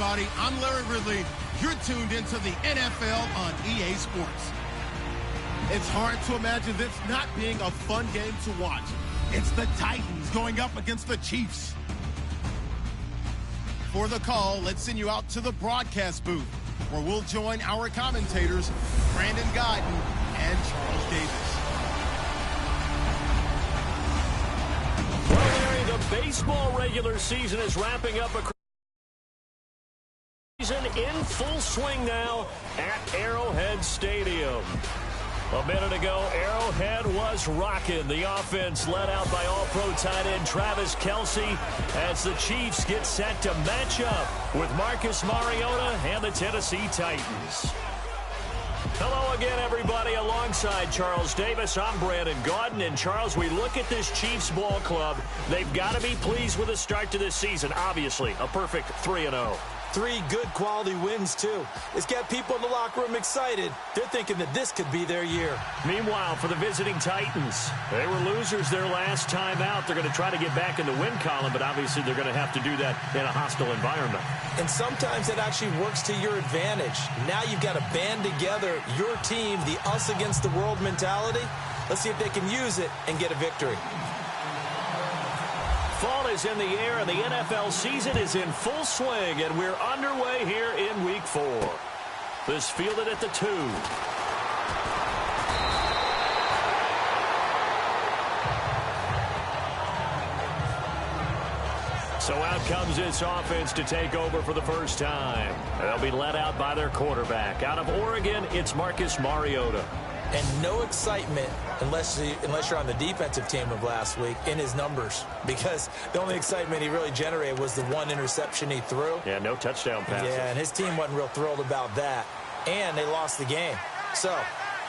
everybody. I'm Larry Ridley. You're tuned into the NFL on EA Sports. It's hard to imagine this not being a fun game to watch. It's the Titans going up against the Chiefs. For the call, let's send you out to the broadcast booth, where we'll join our commentators, Brandon Guyton and Charles Davis. Well, Larry, the baseball regular season is wrapping up a season in full swing now at Arrowhead Stadium. A minute ago, Arrowhead was rocking. The offense led out by all-pro tight end Travis Kelce as the Chiefs get set to match up with Marcus Mariota and the Tennessee Titans. Hello again, everybody. Alongside Charles Davis, I'm Brandon Guyton. And, Charles, we look at this Chiefs ball club. They've got to be pleased with the start to this season. Obviously, a perfect 3-0. 3 good quality wins, too. It's got people in the locker room excited. They're thinking that this could be their year. Meanwhile, for the visiting Titans, they were losers their last time out. They're going to try to get back in the win column, but obviously they're going to have to do that in a hostile environment. And sometimes it actually works to your advantage. Now you've got to band together your team, the us against the world mentality. Let's see if they can use it and get a victory. Fall is in the air, and the NFL season is in full swing, and we're underway here in Week 4. This fielded at the 2. So out comes this offense to take over for the first time. They'll be led out by their quarterback. Out of Oregon, it's Marcus Mariota. And no excitement unless you're on the defensive team of last week in his numbers, because the only excitement he really generated was the 1 interception he threw. Yeah, no touchdown passes. Yeah, and his team wasn't real thrilled about that. And they lost the game. So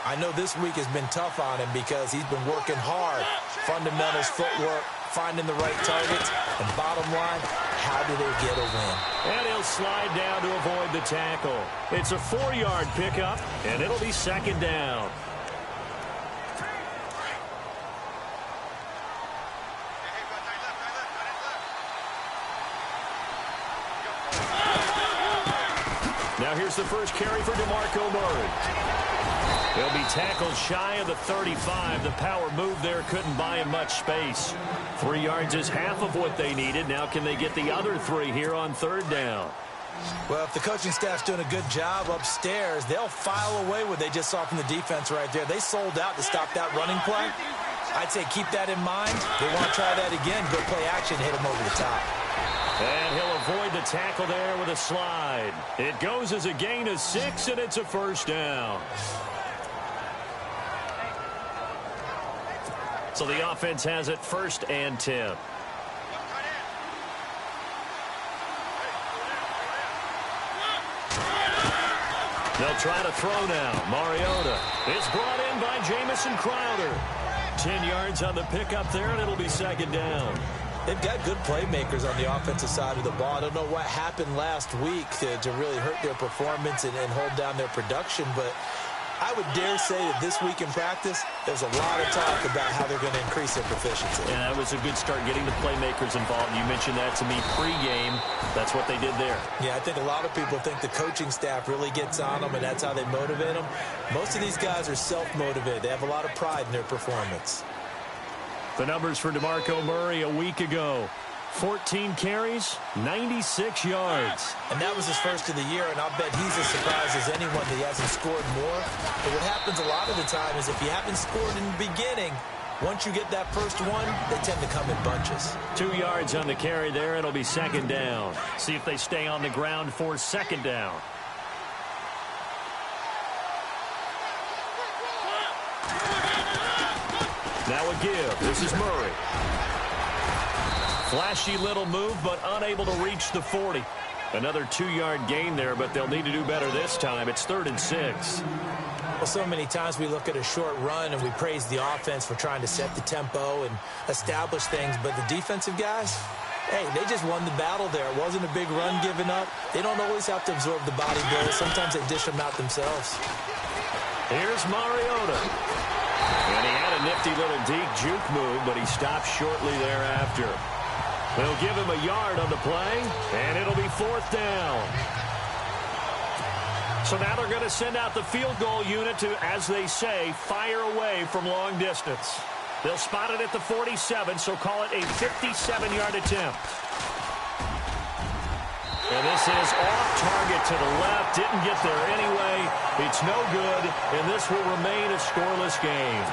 I know this week has been tough on him because he's been working hard. Fundamentals, footwork, finding the right targets. And bottom line, how do they get a win? And he'll slide down to avoid the tackle. It's a 4-yard pickup, and it'll be second down. Now here's the first carry for DeMarco Murray. He'll be tackled shy of the 35. The power move there couldn't buy him much space. 3 yards is half of what they needed. Now can they get the other 3 here on third down? Well, if the coaching staff's doing a good job upstairs, they'll file away what they just saw from the defense right there. They sold out to stop that running play. I'd say keep that in mind. They want to try that again. Go play action, hit them over the top. And he'll avoid the tackle there with a slide. It goes as a gain of 6, and it's a first down. So the offense has it 1st and 10. They'll try to throw now. Mariota is brought in by Jamison Crowder. 10 yards on the pickup there, and it'll be second down. They've got good playmakers on the offensive side of the ball. I don't know what happened last week to really hurt their performance and hold down their production, but I would dare say that this week in practice, there's a lot of talk about how they're going to increase their proficiency. Yeah, that was a good start getting the playmakers involved. You mentioned that to me pregame. That's what they did there. Yeah, I think a lot of people think the coaching staff really gets on them, and that's how they motivate them. Most of these guys are self-motivated. They have a lot of pride in their performance. The numbers for DeMarco Murray a week ago. 14 carries, 96 yards. And that was his first of the year, and I'll bet he's as surprised as anyone that he hasn't scored more. But what happens a lot of the time is if you haven't scored in the beginning, once you get that first one, they tend to come in bunches. 2 yards on the carry there. It'll be second down. See if they stay on the ground for second down. Now a give. This is Murray. Flashy little move, but unable to reach the 40. Another 2-yard gain there, but they'll need to do better this time. It's 3rd and 6. Well, so many times we look at a short run and we praise the offense for trying to set the tempo and establish things, but the defensive guys, hey, they just won the battle there. It wasn't a big run given up. They don't always have to absorb the body blow. Sometimes they dish them out themselves. Here's Mariota. And he had a nifty little deep juke move, but he stopped shortly thereafter. They'll give him a yard on the play, and it'll be 4th down. So now they're going to send out the field goal unit to, as they say, fire away from long distance. They'll spot it at the 47, so call it a 57-yard attempt. And this is off target to the left. Didn't get there anyway. It's no good, and this will remain a scoreless game.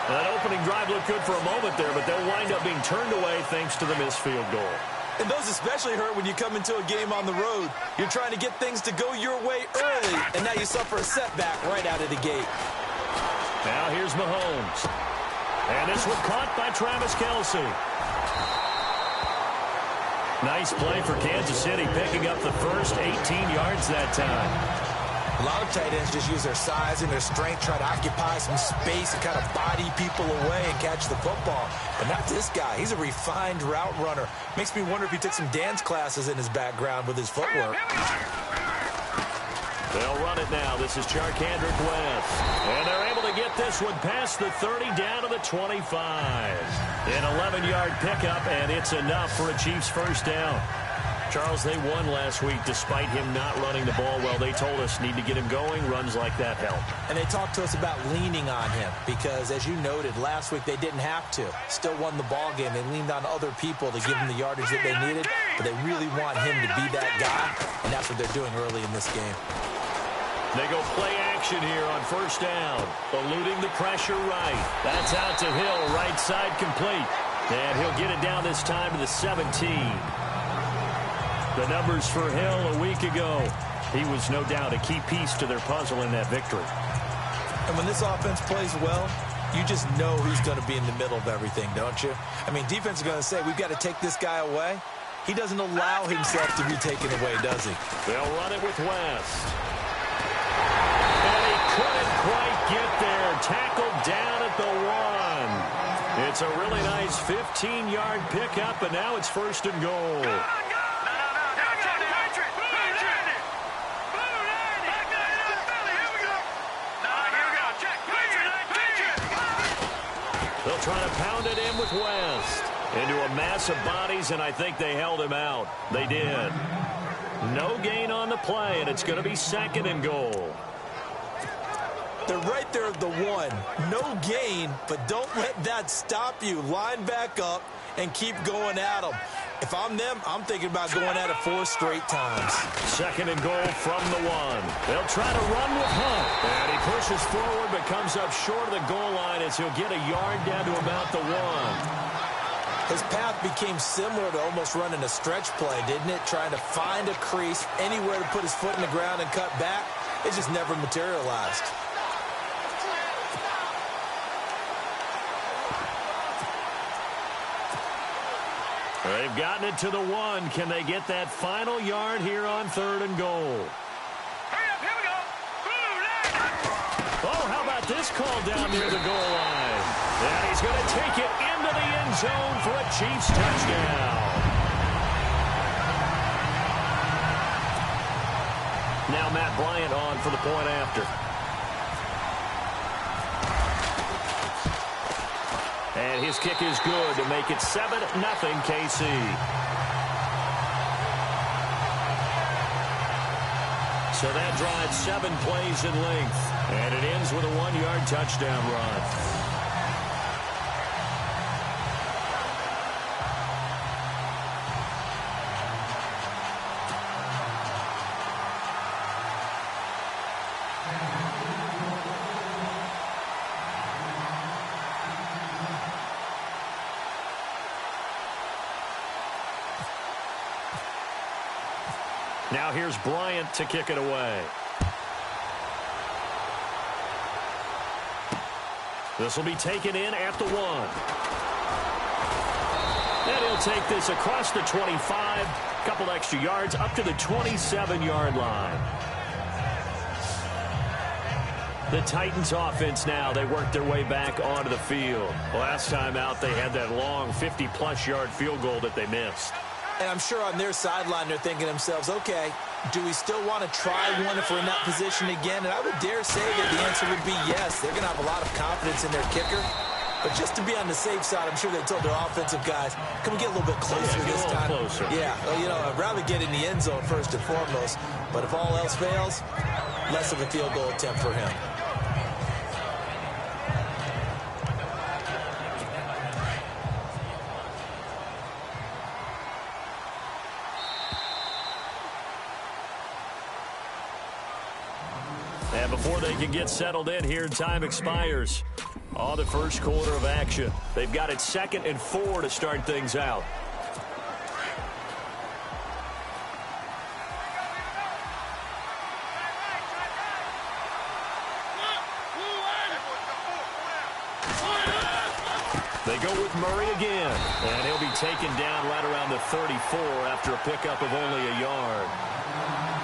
That opening drive looked good for a moment there, but they'll wind up being turned away thanks to the missed field goal. And those especially hurt when you come into a game on the road. You're trying to get things to go your way early, and now you suffer a setback right out of the gate. Now here's Mahomes. And this one caught by Travis Kelce. Nice play for Kansas City, picking up the first 18 yards that time. A lot of tight ends just use their size and their strength, try to occupy some space and kind of body people away and catch the football. But not this guy. He's a refined route runner. Makes me wonder if he took some dance classes in his background with his footwork. They'll run it now. This is Charkandrick West. And they're able to get this one past the 30 down to the 25. An 11-yard pickup, and it's enough for a Chiefs first down. Charles, they won last week despite him not running the ball well. They told us need to get him going. Runs like that help. And they talked to us about leaning on him because, as you noted, last week they didn't have to. Still won the ball game. They leaned on other people to give them the yardage that they needed, but they really want him to be that guy, and that's what they're doing early in this game. They go play action here on first down. Eluding the pressure right. That's out to Hill, right side complete. And he'll get it down this time to the 17. The numbers for Hill a week ago. He was no doubt a key piece to their puzzle in that victory. And when this offense plays well, you just know who's going to be in the middle of everything, don't you? I mean, defense is going to say, we've got to take this guy away. He doesn't allow himself to be taken away, does he? They'll run it with West. And he couldn't quite get there. Tackled down at the 1. It's a really nice 15-yard pickup, and now it's first and goal. They'll try to pound it in with West. Into a mass of bodies, and I think they held him out. They did. No gain on the play, and it's going to be second and goal. They're right there at the 1. No gain, but don't let that stop you. Line back up and keep going at them. If I'm them, I'm thinking about going at it 4 straight times. Second and goal from the 1. They'll try to run with Hunt. And he pushes forward but comes up short of the goal line as he'll get a yard down to about the 1. His path became similar to almost running a stretch play, didn't it? Trying to find a crease, anywhere to put his foot in the ground and cut back. It just never materialized. They've gotten it to the 1. Can they get that final yard here on third and goal? Hurry up, here we go. Oh, how about this call down near the goal line? And he's going to take it into the end zone for a Chiefs touchdown. Now Matt Bryant on for the point after. And his kick is good to make it 7-0 KC. So that drives 7 plays in length. And it ends with a 1-yard touchdown run. Now here's Bryant to kick it away. This will be taken in at the 1. And he'll take this across the 25. Couple extra yards up to the 27-yard line. The Titans offense now, they worked their way back onto the field. Last time out, they had that long 50-plus yard field goal that they missed. And I'm sure on their sideline they're thinking to themselves, okay, do we still want to try one if we're in that position again? And I would dare say that the answer would be yes. They're going to have a lot of confidence in their kicker. But just to be on the safe side, I'm sure they told their offensive guys, can we get a little bit closer this time? Closer. Yeah, well, you know, I'd rather get in the end zone first and foremost. But if all else fails, less of a field goal attempt for him. And before they can get settled in here, time expires on the first quarter of action. They've got it 2nd and 4 to start things out. They go with Murray again, and he'll be taken down right around the 34 after a pickup of only a yard.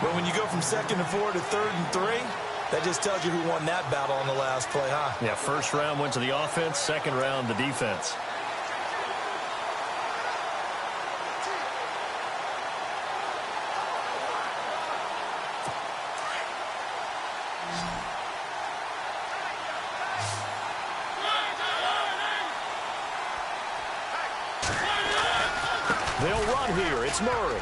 But when you go from 2nd and 4 to 3rd and 3, that just tells you who won that battle on the last play, huh? Yeah, first round went to the offense, second round the defense. They'll run here. It's Murray.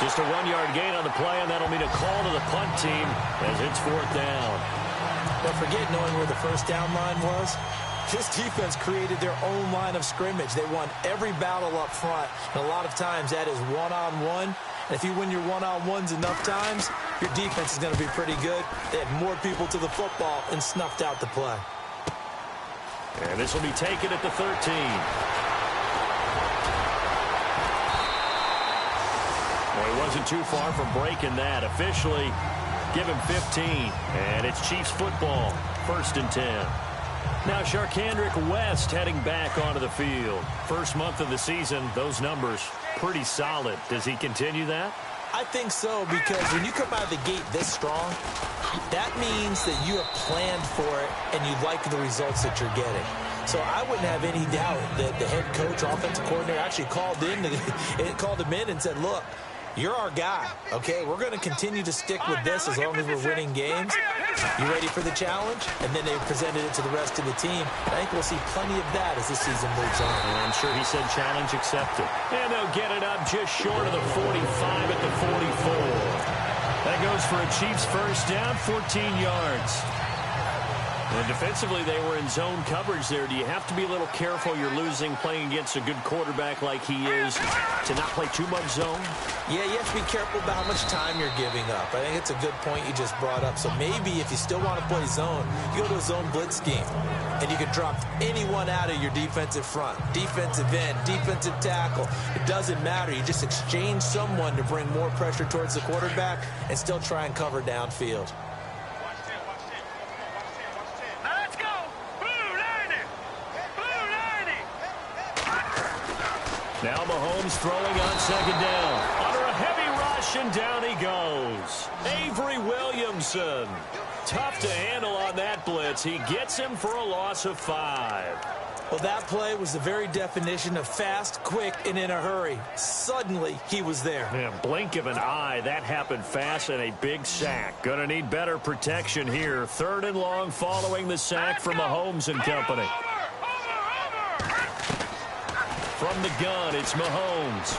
Just a 1-yard gain on the play, and that'll mean a call to the punt team as it's 4th down. Don't forget knowing where the first down line was. This defense created their own line of scrimmage. They won every battle up front, and a lot of times that is one-on-one. And if you win your one-on-ones enough times, your defense is going to be pretty good. They had more people to the football and snuffed out the play. And this will be taken at the 13. Well, he wasn't too far from breaking that. Officially, give him 15. And it's Chiefs football, 1st and 10. Now, Sharkandrick West heading back onto the field. First month of the season, those numbers pretty solid. Does he continue that? I think so, because when you come out of the gate this strong, that means that you have planned for it and you like the results that you're getting. So I wouldn't have any doubt that the head coach, offensive coordinator, actually called him in and said, look, you're our guy, okay? We're going to continue to stick with this as long as we're winning games. You ready for the challenge? And then they presented it to the rest of the team. I think we'll see plenty of that as the season moves on. And I'm sure he said challenge accepted. And they'll get it up just short of the 45 at the 44. That goes for a Chiefs first down, 14 yards. And defensively, they were in zone coverage there. Do you have to be a little careful? You're losing playing against a good quarterback like he is to not play too much zone? Yeah, you have to be careful about how much time you're giving up. I think it's a good point you just brought up. So maybe if you still want to play zone, you go to a zone blitz scheme. And you can drop anyone out of your defensive front. Defensive end, defensive tackle. It doesn't matter. You just exchange someone to bring more pressure towards the quarterback and still try and cover downfield. Now Mahomes throwing on 2nd down. Under a heavy rush, and down he goes. Avery Williamson. Tough to handle on that blitz. He gets him for a loss of 5. Well, that play was the very definition of fast, quick, and in a hurry. Suddenly, he was there. Yeah, blink of an eye. That happened fast, and a big sack. Gonna need better protection here. 3rd and long following the sack from Mahomes and company. From the gun, it's Mahomes.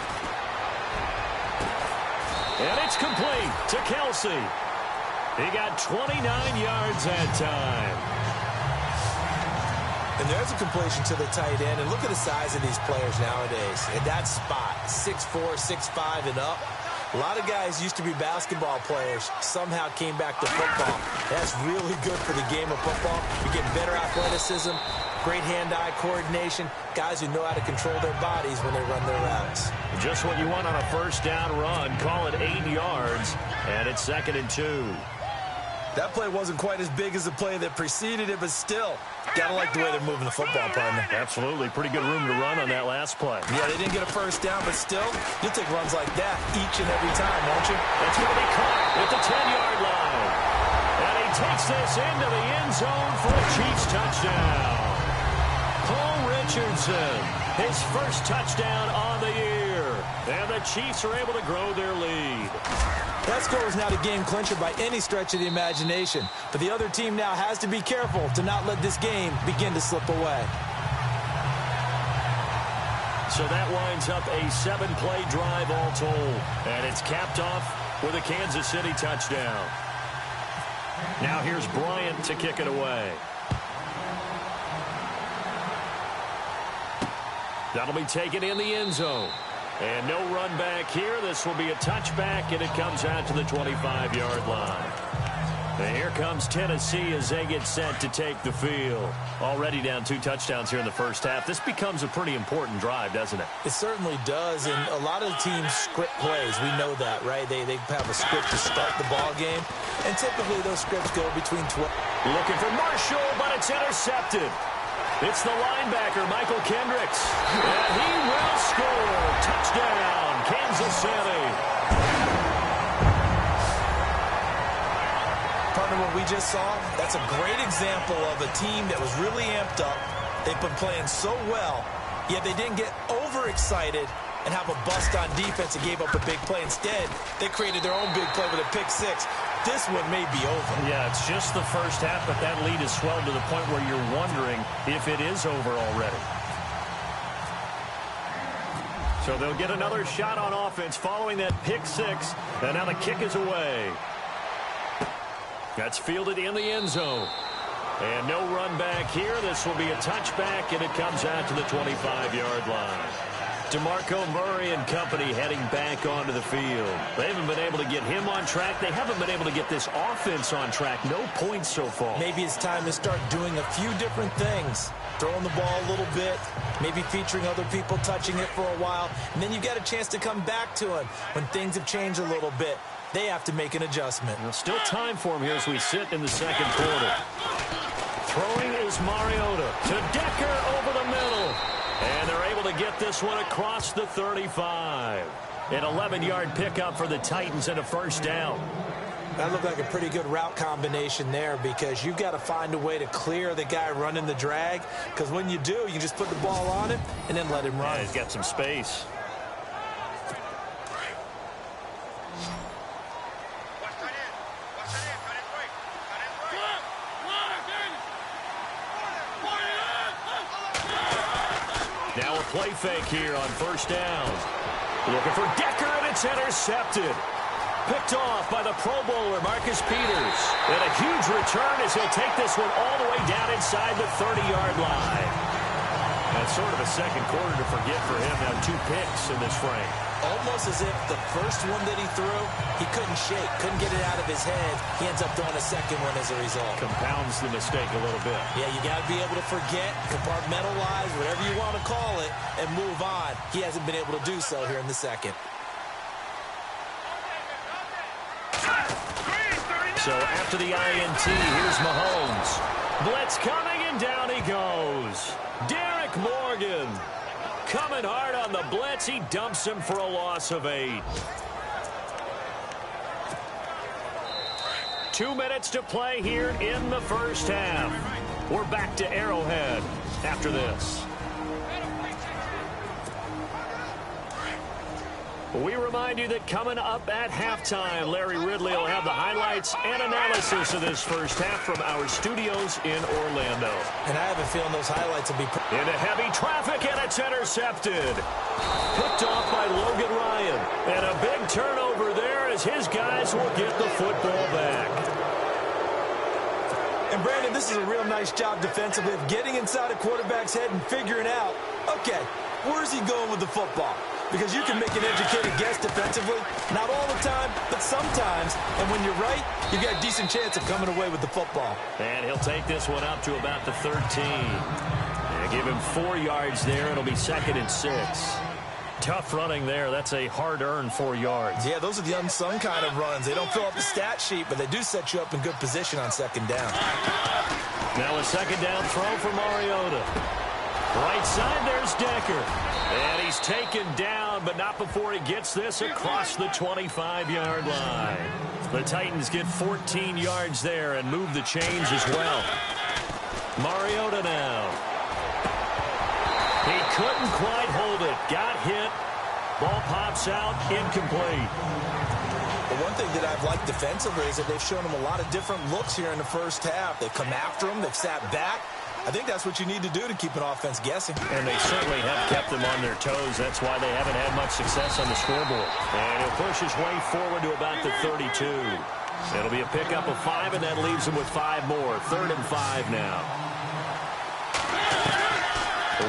And it's complete to Kelsey. He got 29 yards that time. And there's a completion to the tight end. And look at the size of these players nowadays. At that spot, 6'4", 6'5", and up. A lot of guys used to be basketball players, somehow came back to football. That's really good for the game of football. You get better athleticism, great hand-eye coordination, guys who know how to control their bodies when they run their routes. Just what you want on a first down run. Call it 8 yards, and it's 2nd and 2. That play wasn't quite as big as the play that preceded it, but still, gotta like the way they're moving the football, partner. Absolutely. Pretty good room to run on that last play. Yeah, they didn't get a first down, but still, you'll take runs like that each and every time, won't you? It's going to be caught at the 10-yard line. And he takes this into the end zone for a Chiefs touchdown. Paul Richardson, his first touchdown on the year. And the Chiefs are able to grow their lead. That score is not a game clincher by any stretch of the imagination. But the other team now has to be careful to not let this game begin to slip away. So that winds up a 7-play drive all told. And it's capped off with a Kansas City touchdown. Now here's Bryant to kick it away. That'll be taken in the end zone. And no run back here. This will be a touchback, and it comes out to the 25-yard line. And here comes Tennessee as they get set to take the field. Already down 2 touchdowns here in the first half. This becomes a pretty important drive, doesn't it? It certainly does, and a lot of teams script plays. We know that, right? They have a script to start the ball game, and typically those scripts go between 12. Looking for Marshall, but it's intercepted. It's the linebacker, Michael Kendricks. And he will score. Touchdown, Kansas City. Partner, what we just saw, that's a great example of a team that was really amped up. They've been playing so well, yet they didn't get overexcited and have a bust on defense and gave up a big play. Instead, they created their own big play with a pick six. This one may be over. Yeah, it's just the first half, but that lead has swelled to the point where you're wondering if it is over already. So they'll get another shot on offense following that pick six, and now the kick is away. That's fielded in the end zone. And no run back here. This will be a touchback, and it comes out to the 25-yard line. DeMarco Murray and company heading back onto the field. They haven't been able to get him on track. They haven't been able to get this offense on track. No points so far. Maybe it's time to start doing a few different things. Throwing the ball a little bit, maybe featuring other people touching it for a while, and then you get a chance to come back to him when things have changed a little bit. They have to make an adjustment. Well, still time for him here as we sit in the second quarter. Throwing is Mariota to Decker over the middle. And they're able to get this one across the 35. An 11-yard pickup for the Titans and a first down. That looked like a pretty good route combination there because you've got to find a way to clear the guy running the drag. Because when you do, you just put the ball on him and then let him run. Yeah, he's got some space. Now a play fake here on first down. Looking for Decker, and it's intercepted. Picked off by the Pro Bowler, Marcus Peters. And a huge return as he'll take this one all the way down inside the 30-yard line. That's sort of a second quarter to forget for him. Now 2 picks in this frame. Almost as if the first one that he threw, he couldn't shake, couldn't get it out of his head. He ends up throwing a second one as a result. Compounds the mistake a little bit. Yeah, you got to be able to forget, compartmentalize, whatever you want to call it, and move on. He hasn't been able to do so here in the second. So after the INT, here's Mahomes. Blitz coming, and down he goes. Derek Morgan coming hard on the blitz. He dumps him for a loss of 8. 2 minutes to play here in the first half. We're back to Arrowhead after this. We remind you that coming up at halftime, Larry Ridley will have the highlights and analysis of this first half from our studios in Orlando. And I have a feeling those highlights will be... Into heavy traffic, and it's intercepted. Picked off by Logan Ryan. And a big turnover there as his guys will get the football back. And Brandon, this is a real nice job defensively of getting inside a quarterback's head and figuring out, okay, where's he going with the football? Because you can make an educated guess defensively. Not all the time, but sometimes. And when you're right, you've got a decent chance of coming away with the football. And he'll take this one up to about the 13. And give him 4 yards there. It'll be 2nd and 6. Tough running there. That's a hard-earned 4 yards. Yeah, those are the unsung kind of runs. They don't fill up the stat sheet, but they do set you up in good position on second down. Now a second down throw for Mariota. Right side, there's Decker. And he's taken down, but not before he gets this across the 25-yard line. The Titans get 14 yards there and move the chains as well. Mariota now. He couldn't quite hold it. Got hit. Ball pops out, incomplete. The one thing that I've liked defensively is that they've shown them a lot of different looks here in the first half. They've come after them. They've sat back. I think that's what you need to do to keep an offense guessing. And they certainly have kept them on their toes. That's why they haven't had much success on the scoreboard. And he'll push his way forward to about the 32. It'll be a pickup of 5, and that leaves him with 5 more. 3rd and 5 now.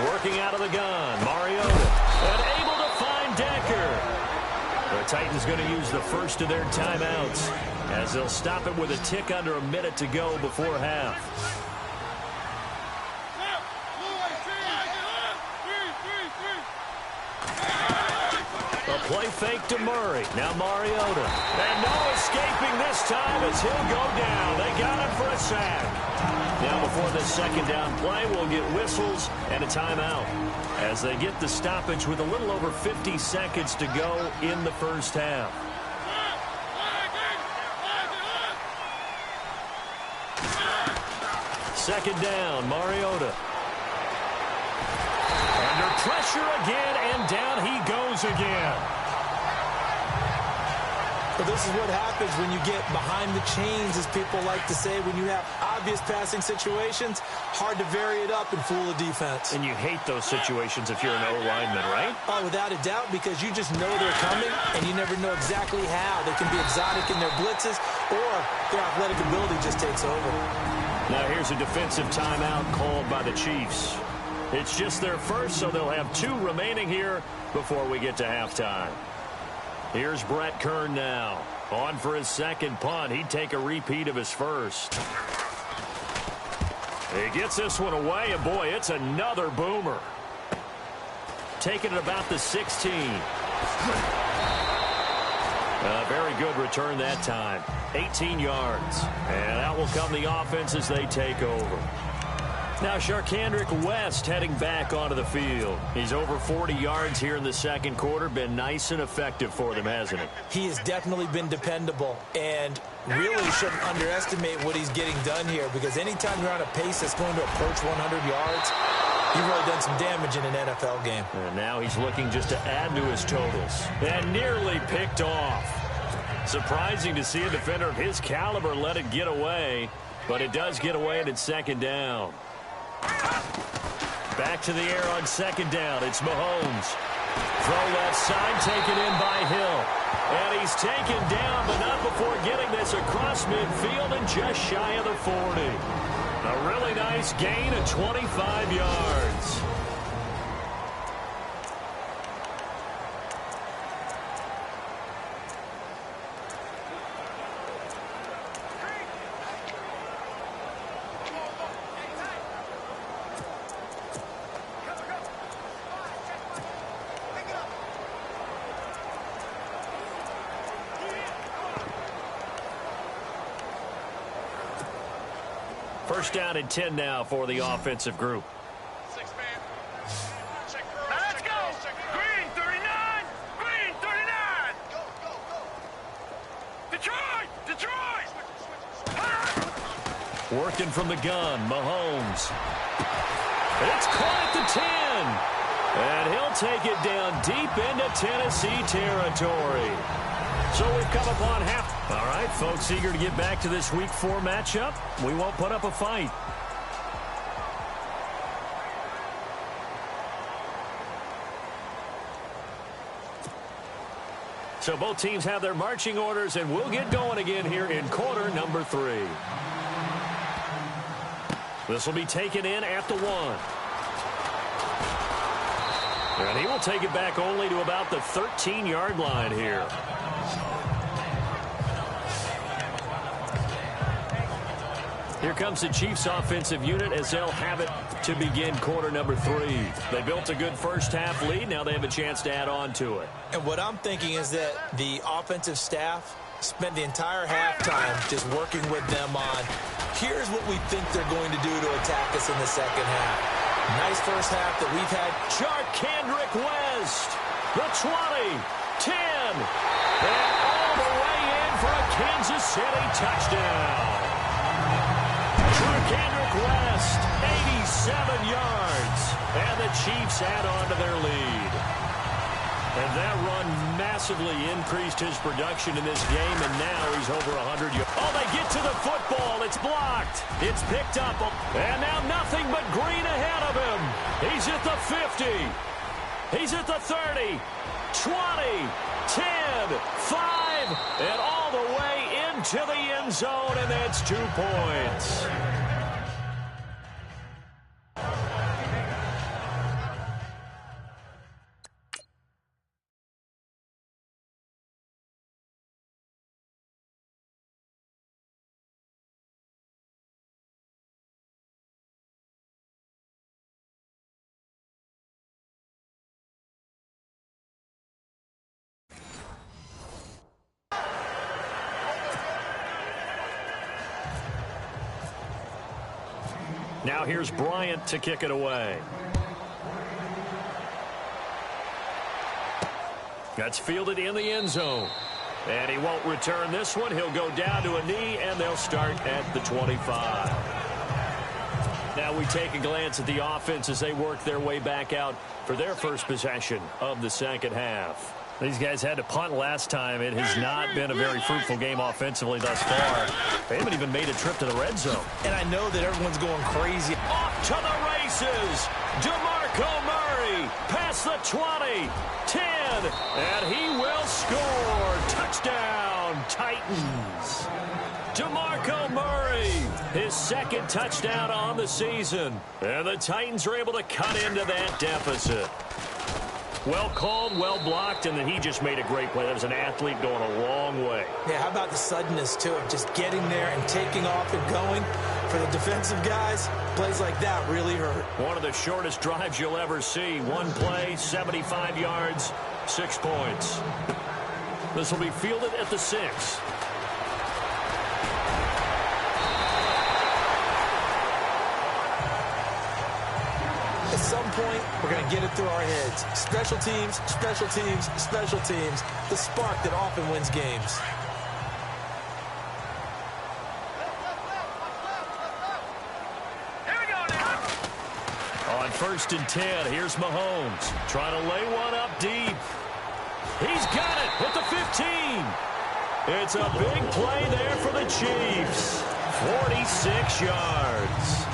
Working out of the gun, Mariota. And able to find Decker. The Titans going to use the first of their timeouts as they'll stop it with a tick under a minute to go before half. A play fake to Murray. Now Mariota. And no escaping this time as he'll go down. They got him for a sack. Now before this second down play, we'll get whistles and a timeout as they get the stoppage with a little over 50 seconds to go in the first half. Second down, Mariota. Under pressure again, and down he goes again. But this is what happens when you get behind the chains, as people like to say. When you have obvious passing situations, hard to vary it up and fool the defense. And you hate those situations if you're an O-lineman, right? Oh, without a doubt, because you just know they're coming, and you never know exactly how. They can be exotic in their blitzes, or their athletic ability just takes over. Now here's a defensive timeout called by the Chiefs. It's just their first, so they'll have 2 remaining here before we get to halftime. Here's Brett Kern now. On for his second punt. He'd take a repeat of his first. He gets this one away, and boy, it's another boomer. Taking it about the 16. A very good return that time. 18 yards. And out will come the offense as they take over. Now Sharkandrick West heading back onto the field. He's over 40 yards here in the second quarter. Been nice and effective for them, hasn't he? He has definitely been dependable, and really shouldn't underestimate what he's getting done here, because anytime you're on a pace that's going to approach 100 yards, you've really done some damage in an NFL game. And now he's looking just to add to his totals. And nearly picked off. Surprising to see a defender of his caliber let it get away, but it does get away, and it's second down. Back to the air on second down. It's Mahomes. Throw left side, taken in by Hill. And he's taken down, but not before getting this across midfield and just shy of the 40. A really nice gain of 25 yards. First down and 10 now for the offensive group. Let's go! Green 39! Green 39! Detroit! Detroit! Working from the gun, Mahomes. It's caught at the 10. And he'll take it down deep into Tennessee territory. So we've come upon half. All right, folks, eager to get back to this Week 4 matchup. We won't put up a fight. So both teams have their marching orders, and we'll get going again here in quarter number 3. This will be taken in at the 1. And he will take it back only to about the 13-yard line here. Here comes the Chiefs offensive unit as they'll have it to begin quarter number 3. They built a good first half lead. Now they have a chance to add on to it. And what I'm thinking is that the offensive staff spent the entire halftime just working with them on, here's what we think they're going to do to attack us in the second half. Nice first half that we've had. Sharkandrick West, the 20, 10, and all the way in for a Kansas City touchdown. Sharkandrick West, 87 yards, and the Chiefs add on to their lead. And that run massively increased his production in this game, and now he's over 100 yards. Oh, they get to the football. It's blocked. It's picked up. And now nothing but green ahead of him. He's at the 50. He's at the 30, 20, 10, 5, and all the way into the end zone, and that's 2 points. Now here's Bryant to kick it away. That's fielded in the end zone. And he won't return this one. He'll go down to a knee, and they'll start at the 25. Now we take a glance at the offense as they work their way back out for their first possession of the second half. These guys had to punt last time. It has not been a very fruitful game offensively thus far. They haven't even made a trip to the red zone. And I know that everyone's going crazy. Off to the races. DeMarco Murray past the 20, 10, and he will score. Touchdown, Titans. DeMarco Murray, his second touchdown on the season. And the Titans are able to cut into that deficit. Well called, well blocked, and then he just made a great play. That was an athlete going a long way. Yeah, how about the suddenness, too, of just getting there and taking off and going? For the defensive guys, plays like that really hurt. One of the shortest drives you'll ever see. One play, 75 yards, 6 points. This will be fielded at the 6. At some point, we're going to get it through our heads. Special teams, special teams, special teams. The spark that often wins games. Here we go now. On 1st and 10, here's Mahomes. Trying to lay one up deep. He's got it at the 15. It's a big play there for the Chiefs. 46 yards.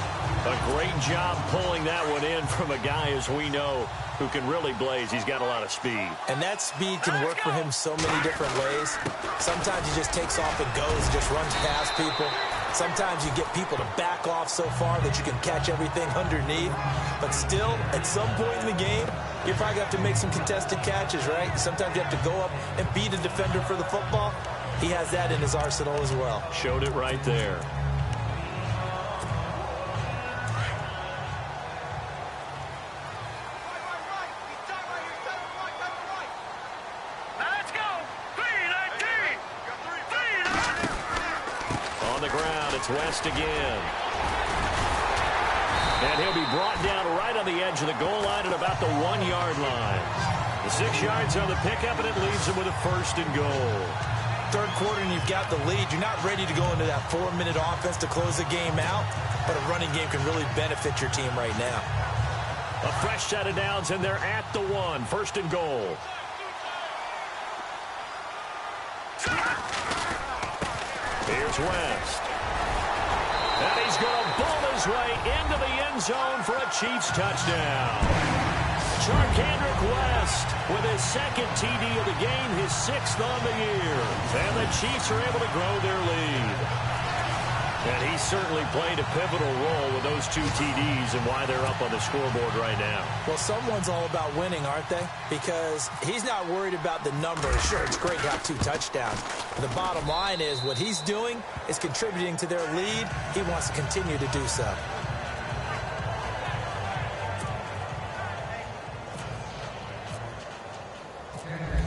A great job pulling that one in from a guy, as we know, who can really blaze. He's got a lot of speed. And that speed can work for him so many different ways. Sometimes he just takes off and goes and just runs past people. Sometimes you get people to back off so far that you can catch everything underneath. But still, at some point in the game, you're probably going to have to make some contested catches, right? Sometimes you have to go up and beat a defender for the football. He has that in his arsenal as well. Showed it right there. West again. And he'll be brought down right on the edge of the goal line at about the 1-yard line. The 6 yards on the pickup, and it leaves him with a 1st and goal. Third quarter, and you've got the lead. You're not ready to go into that 4-minute offense to close the game out, but a running game can really benefit your team right now. A fresh set of downs, and they're at the 1. 1st and goal. Here's West. And he's going to bowl his way into the end zone for a Chiefs touchdown. Charkandrick West with his 2nd TD of the game, his 6th on the year. And the Chiefs are able to grow their lead. And he certainly played a pivotal role with those 2 TDs and why they're up on the scoreboard right now. Well, someone's all about winning, aren't they? Because he's not worried about the numbers. Sure, it's great to have 2 touchdowns. But the bottom line is what he's doing is contributing to their lead. He wants to continue to do so.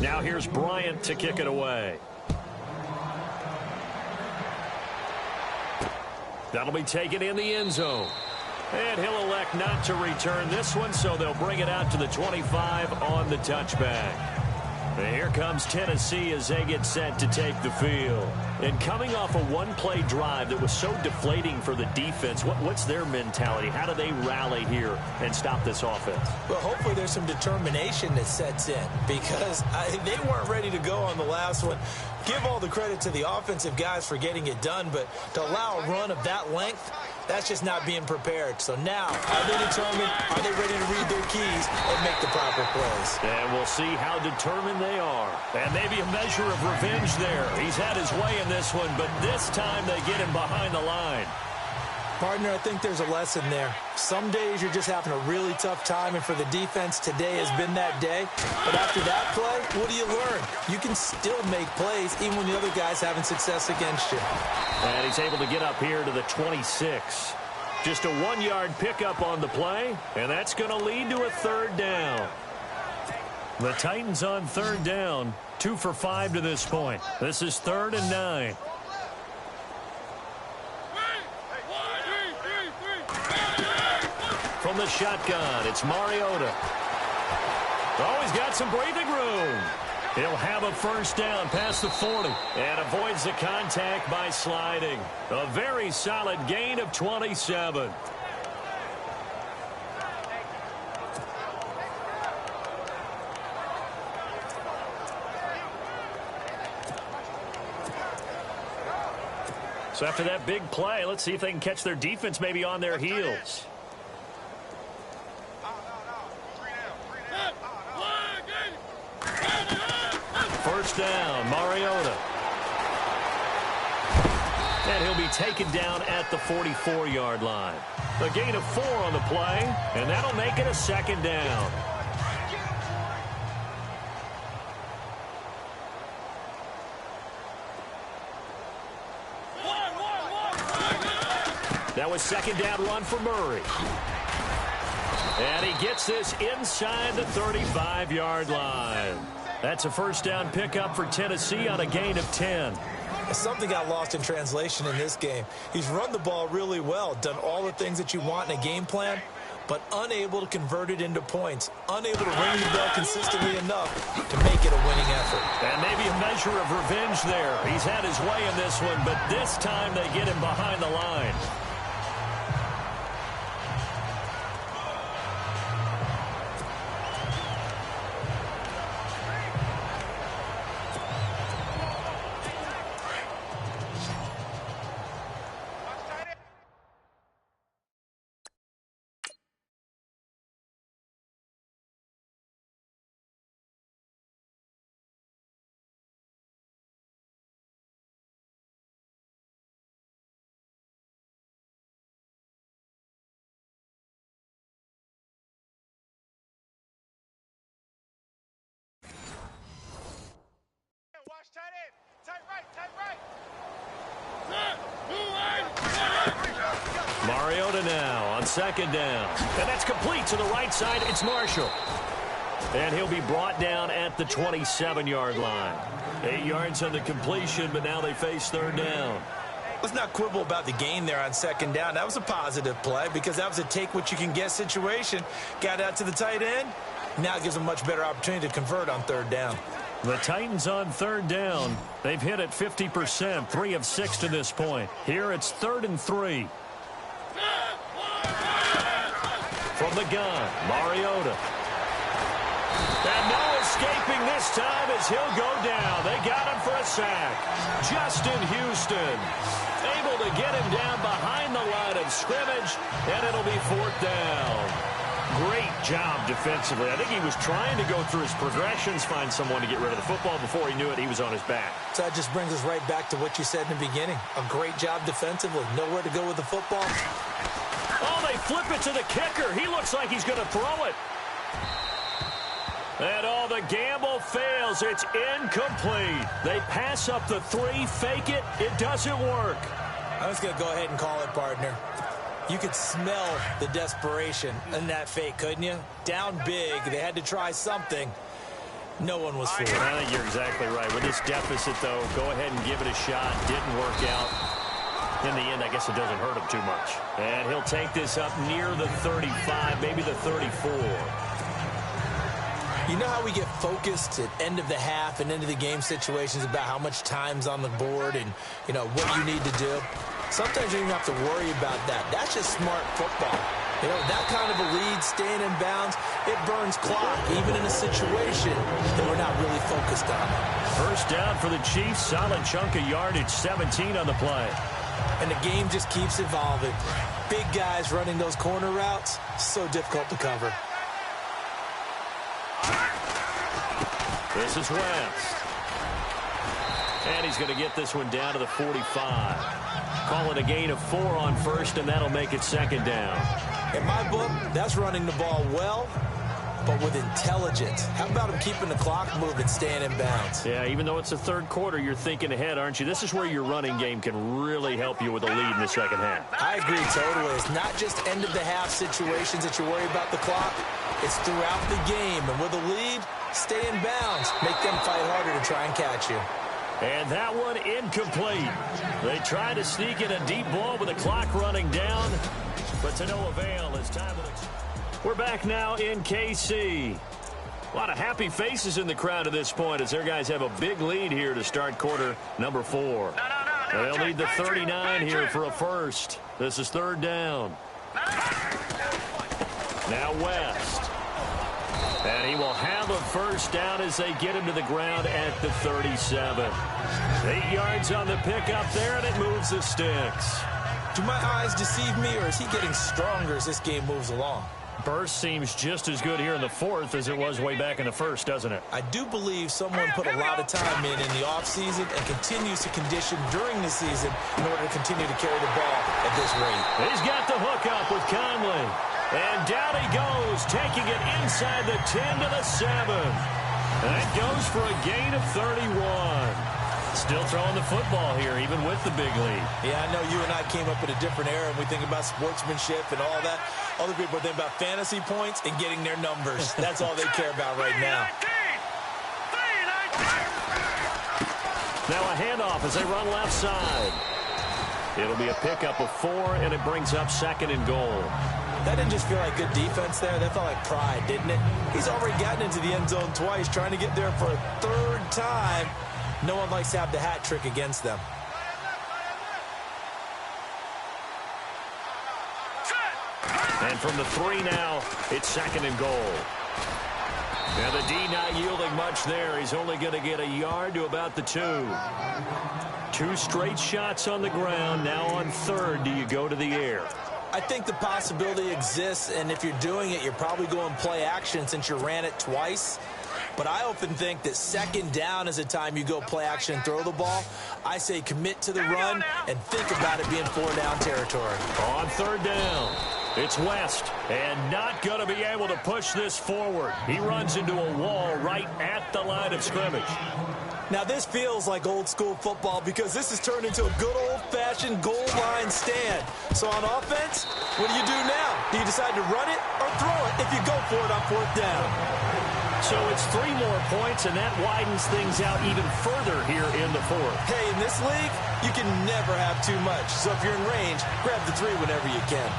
Now here's Bryant to kick it away. That'll be taken in the end zone. And he'll elect not to return this one, so they'll bring it out to the 25 on the touchback. And here comes Tennessee as they get set to take the field. And coming off a one-play drive that was so deflating for the defense, what's their mentality? How do they rally here and stop this offense? Well, hopefully there's some determination that sets in because they weren't ready to go on the last one. Give all the credit to the offensive guys for getting it done, but to allow a run of that length, that's just not being prepared. So now, are they determined? Are they ready to read their keys and make the proper plays? And we'll see how determined they are. And maybe a measure of revenge there. He's had his way in this one, but this time they get him behind the line. Partner, I think there's a lesson there. Some days you're just having a really tough time, and for the defense, today has been that day. But after that play, what do you learn? You can still make plays even when the other guy's having success against you. And he's able to get up here to the 26. Just a 1-yard pickup on the play, and that's going to lead to a third down. The Titans on third down, 2 for 5 to this point. This is 3rd and 9. From the shotgun, it's Mariota. Oh, he's got some breathing room. He'll have a first down past the 40 and avoids the contact by sliding. A very solid gain of 27. So after that big play, let's see if they can catch their defense maybe on their heels. First down, Mariota. And he'll be taken down at the 44-yard line. A gain of 4 on the play, and that'll make it a second down. That was second down run for Murray. And he gets this inside the 35-yard line. That's a first down pickup for Tennessee on a gain of 10. Something got lost in translation in this game. He's run the ball really well, done all the things that you want in a game plan, but unable to convert it into points, unable to ring the bell consistently enough to make it a winning effort. And maybe a measure of revenge there. He's had his way in this one, but this time they get him behind the line. Mariota now on second down. And that's complete to the right side. It's Marshall. And he'll be brought down at the 27-yard line. 8 yards on the completion, but now they face third down. Let's not quibble about the gain there on second down. That was a positive play because that was a take-what-you-can-get situation. Got out to the tight end. Now it gives them a much better opportunity to convert on third down. The Titans on third down. They've hit it 50%, 3 of 6 to this point. Here it's 3rd and 3. From the gun, Mariota. And no escaping this time as he'll go down. They got him for a sack. Justin Houston able to get him down behind the line of scrimmage, and it'll be 4th down. Great job defensively. I think he was trying to go through his progressions, find someone to get rid of the football. Before he knew it, he was on his back. So that just brings us right back to what you said in the beginning. A great job defensively. Nowhere to go with the football. Oh, they flip it to the kicker. He looks like he's going to throw it. And all the gamble fails. It's incomplete. They pass up the 3, fake it. It doesn't work. I was going to go ahead and call it, partner. You could smell the desperation in that fake, couldn't you? Down big. They had to try something. No one was fooled. I think you're exactly right. With this deficit, though, go ahead and give it a shot. Didn't work out. In the end, I guess it doesn't hurt him too much. And he'll take this up near the 35, maybe the 34. You know how we get focused at end of the half and into the game situations about how much time's on the board and, you know, what you need to do? Sometimes you don't even have to worry about that. That's just smart football. You know, that kind of a lead, staying in bounds, it burns clock, even in a situation that we're not really focused on. First down for the Chiefs. Solid chunk of yardage, 17 on the play. And the game just keeps evolving. Big guys running those corner routes, so difficult to cover. This is West. And he's going to get this one down to the 45. Call it a gain of 4 on first, and that'll make it second down. In my book, that's running the ball well, but with intelligence. How about him keeping the clock moving, staying in bounds? Yeah, even though it's the third quarter, you're thinking ahead, aren't you? This is where your running game can really help you with a lead in the second half. I agree totally. It's not just end-of-the-half situations that you worry about the clock. It's throughout the game. And with a lead, stay in bounds. Make them fight harder to try and catch you. And that one incomplete. They try to sneak in a deep ball with the clock running down, but to no avail as time will... We're back now in KC. A lot of happy faces in the crowd at this point as their guys have a big lead here to start quarter number 4. They'll need the 39 here for a first. This is third down. Now West. And he will have a first down as they get him to the ground at the 37. 8 yards on the pickup there, and it moves the sticks. Do my eyes deceive me, or is he getting stronger as this game moves along? Burst seems just as good here in the fourth as it was way back in the first, doesn't it? I do believe someone put a lot of time in the offseason and continues to condition during the season in order to continue to carry the ball at this rate. He's got the hook up with Conley. And down he goes, taking it inside the 10 to the 7. That goes for a gain of 31. Still throwing the football here, even with the big lead. Yeah, I know you and I came up in a different era, and we think about sportsmanship and all that. Other people think about fantasy points and getting their numbers. That's all they care about right now. Now a handoff as they run left side. It'll be a pickup of 4, and it brings up second and goal. That didn't just feel like good defense there. That felt like pride, didn't it? He's already gotten into the end zone twice, trying to get there for a third time. No one likes to have the hat trick against them. And from the 3 now, it's second and goal. Now the D not yielding much there. He's only going to get a yard to about the 2. 2 straight shots on the ground. Now on third, do you go to the air? I think the possibility exists, and if you're doing it, you're probably going play action since you ran it twice. But I often think that second down is the time you go play action and throw the ball. I say commit to the run and think about it being 4-down territory. On third down, it's West, and not going to be able to push this forward. He runs into a wall right at the line of scrimmage. Now, this feels like old-school football because this has turned into a good old-fashioned goal line stand. So on offense, what do you do now? Do you decide to run it or throw it if you go for it on fourth down? So it's 3 more points, and that widens things out even further here in the fourth. Hey, in this league, you can never have too much. So if you're in range, grab the 3 whenever you can.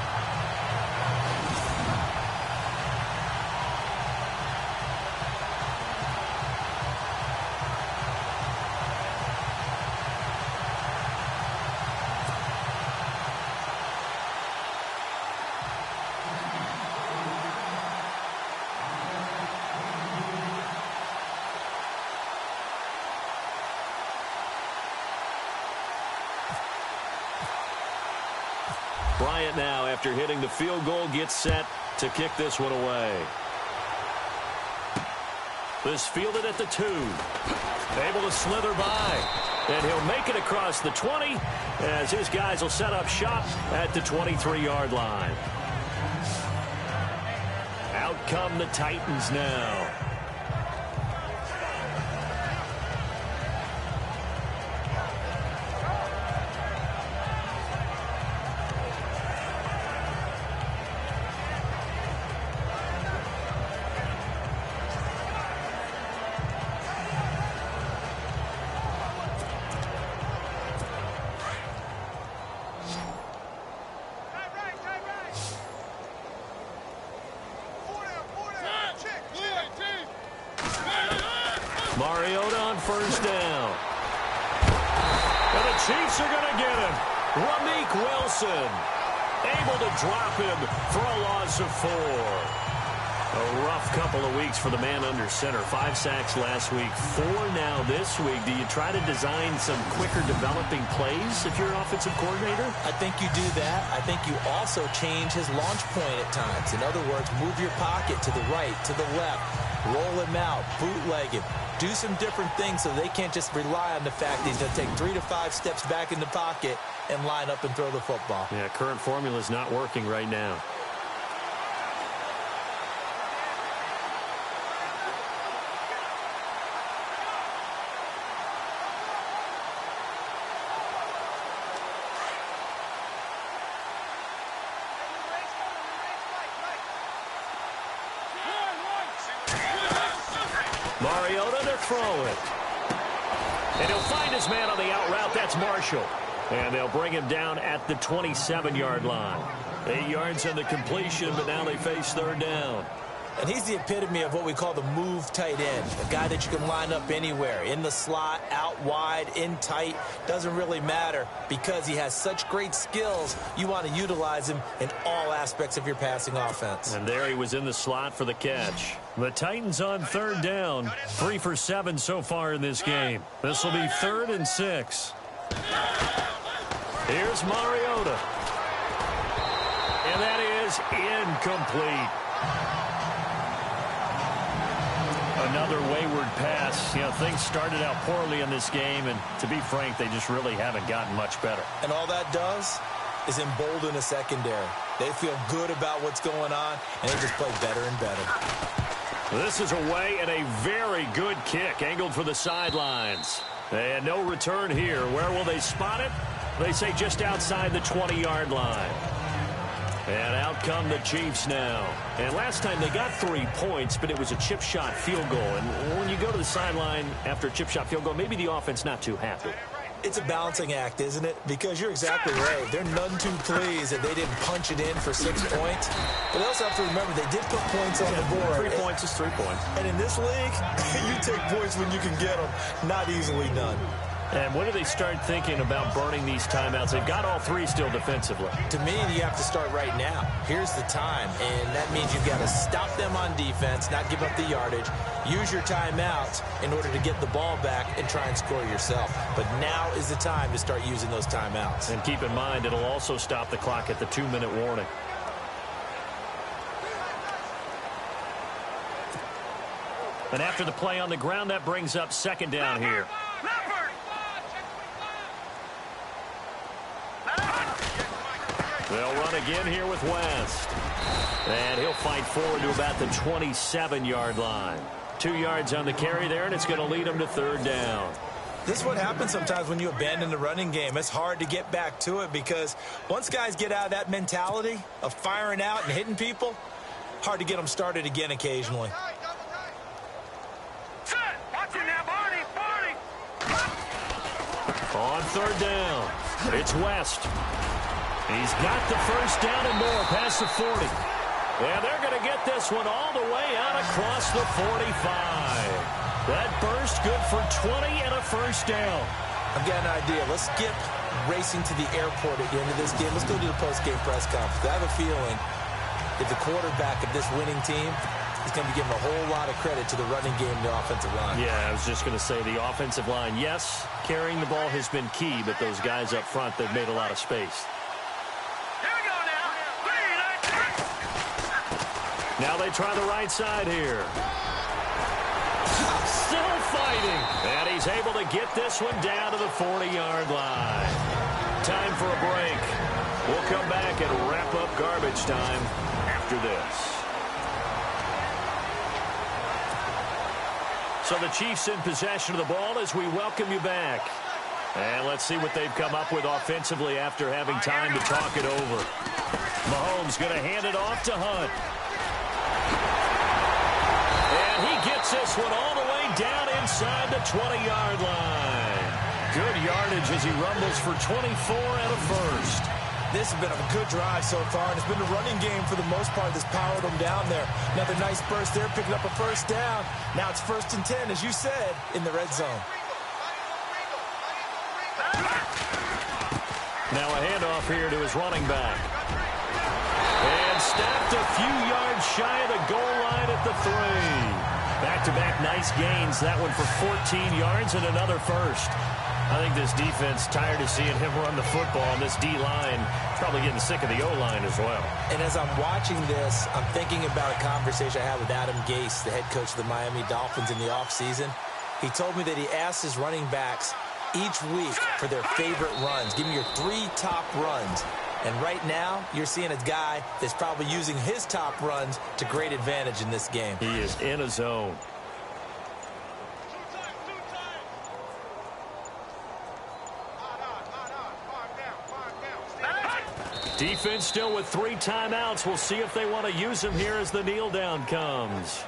Bryant now, after hitting the field goal, gets set to kick this one away. This fielded at the 2. Able to slither by. And he'll make it across the 20 as his guys will set up shop at the 23-yard line. Out come the Titans now. Mariota on first down. And the Chiefs are going to get him. Ramik Wilson able to drop him for a loss of 4. A rough couple of weeks for the man under center. 5 sacks last week, 4 now this week. Do you try to design some quicker developing plays if you're an offensive coordinator? I think you do that. I think you also change his launch point at times. In other words, move your pocket to the right, to the left, roll him out, bootleg him. Do some different things so they can't just rely on the fact that he's going to take 3 to 5 steps back in the pocket and line up and throw the football. Yeah, current formula is not working right now. Mariota to throw it. And he'll find his man on the out route. That's Marshall. And they'll bring him down at the 27-yard line. 8 yards on the completion, but now they face third down. And he's the epitome of what we call the move tight end, a guy that you can line up anywhere, in the slot, out wide, in tight, doesn't really matter because he has such great skills. You want to utilize him in all aspects of your passing offense. And there he was in the slot for the catch. The Titans on third down, 3 for 7 so far in this game. This will be 3rd and 6. Here's Mariota. And that is incomplete. Another wayward pass. You know, things started out poorly in this game, and to be frank, they just really haven't gotten much better. And all that does is embolden a secondary. They feel good about what's going on, and they just play better and better. This is away and a very good kick, angled for the sidelines. And no return here. Where will they spot it? They say just outside the 20-yard line. And out come the Chiefs now. And last time they got 3 points, but it was a chip shot field goal. And when you go to the sideline after a chip shot field goal, maybe the offense not too happy. It's a balancing act, isn't it? Because you're exactly right. They're none too pleased that they didn't punch it in for 6 points. But they also have to remember they did put points on the board. 3 points is 3 points. And in this league, you take points when you can get them. Not easily done. And when do they start thinking about burning these timeouts? They've got all 3 still defensively. To me, you have to start right now. Here's the time, and that means you've got to stop them on defense, not give up the yardage, use your timeouts in order to get the ball back and try and score yourself. But now is the time to start using those timeouts. And keep in mind, it'll also stop the clock at the 2-minute warning. And after the play on the ground, that brings up 2nd down here. They'll run again here with West. And he'll fight forward to about the 27-yard line. 2 yards on the carry there, and it's going to lead him to 3rd down. This is what happens sometimes when you abandon the running game. It's hard to get back to it because once guys get out of that mentality of firing out and hitting people, hard to get them started again occasionally. On 3rd down, it's West. He's got the 1st down and more past the 40. And they're going to get this one all the way out across the 45. That burst good for 20 and a 1st down. I've got an idea. Let's skip racing to the airport at the end of this game. Let's go to the post-game press conference. I have a feeling that the quarterback of this winning team is going to be giving a whole lot of credit to the running game and the offensive line. Yeah, I was just going to say the offensive line, yes, carrying the ball has been key, but those guys up front, they've made a lot of space. Now they try the right side here. Still fighting. And he's able to get this one down to the 40-yard line. Time for a break. We'll come back and wrap up garbage time after this. So the Chiefs in possession of the ball as we welcome you back. And let's see what they've come up with offensively after having time to talk it over. Mahomes going to hand it off to Hunt. And he gets this one all the way down inside the 20-yard line. Good yardage as he rumbles for 24 and a 1st. This has been a good drive so far, and it's been the running game for the most part that's powered them down there. Another nice burst there, picking up a first down. Now it's 1st and 10, as you said, in the red zone. Now a handoff here to his running back. And stopped a few yards shy of the goal line at the 3. Back-to-back nice gains. That one for 14 yards and another first. I think this defense tired of seeing him run the football, and this D-line probably getting sick of the O-line as well. And as I'm watching this, I'm thinking about a conversation I had with Adam Gase, the head coach of the Miami Dolphins in the offseason. He told me that he asked his running backs each week for their favorite runs. Give me your 3 top runs. And right now, you're seeing a guy that's probably using his top runs to great advantage in this game. He is in a zone. Defense still with 3 timeouts. We'll see if they want to use them here as the kneel down comes.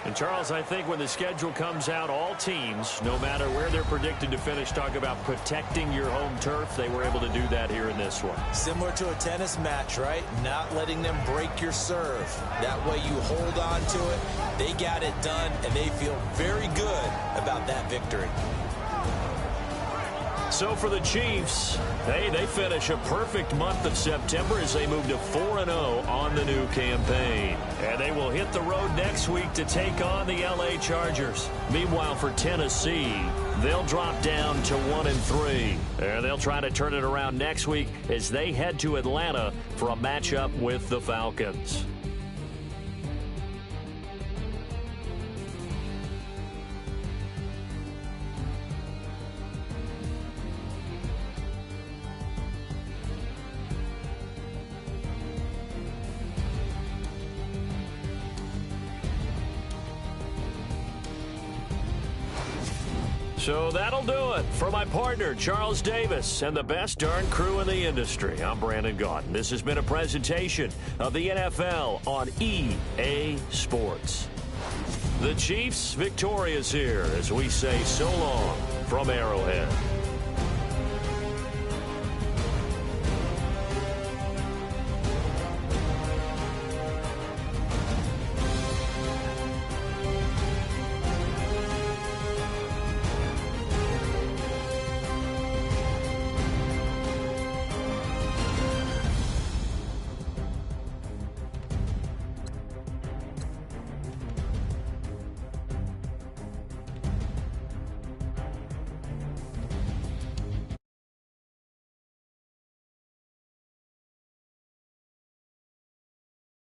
And Charles, I think when the schedule comes out, all teams, no matter where they're predicted to finish, talk about protecting your home turf. They were able to do that here in this one. Similar to a tennis match, right? Not letting them break your serve. That way you hold on to it. They got it done, and they feel very good about that victory. So for the Chiefs, hey, they finish a perfect month of September as they move to 4-0 on the new campaign. And they will hit the road next week to take on the LA Chargers. Meanwhile, for Tennessee, they'll drop down to 1-3. And they'll try to turn it around next week as they head to Atlanta for a matchup with the Falcons. So that'll do it for my partner, Charles Davis, and the best darn crew in the industry. I'm Brandon Gaudin. This has been a presentation of the NFL on EA Sports. The Chiefs victorious here as we say so long from Arrowhead.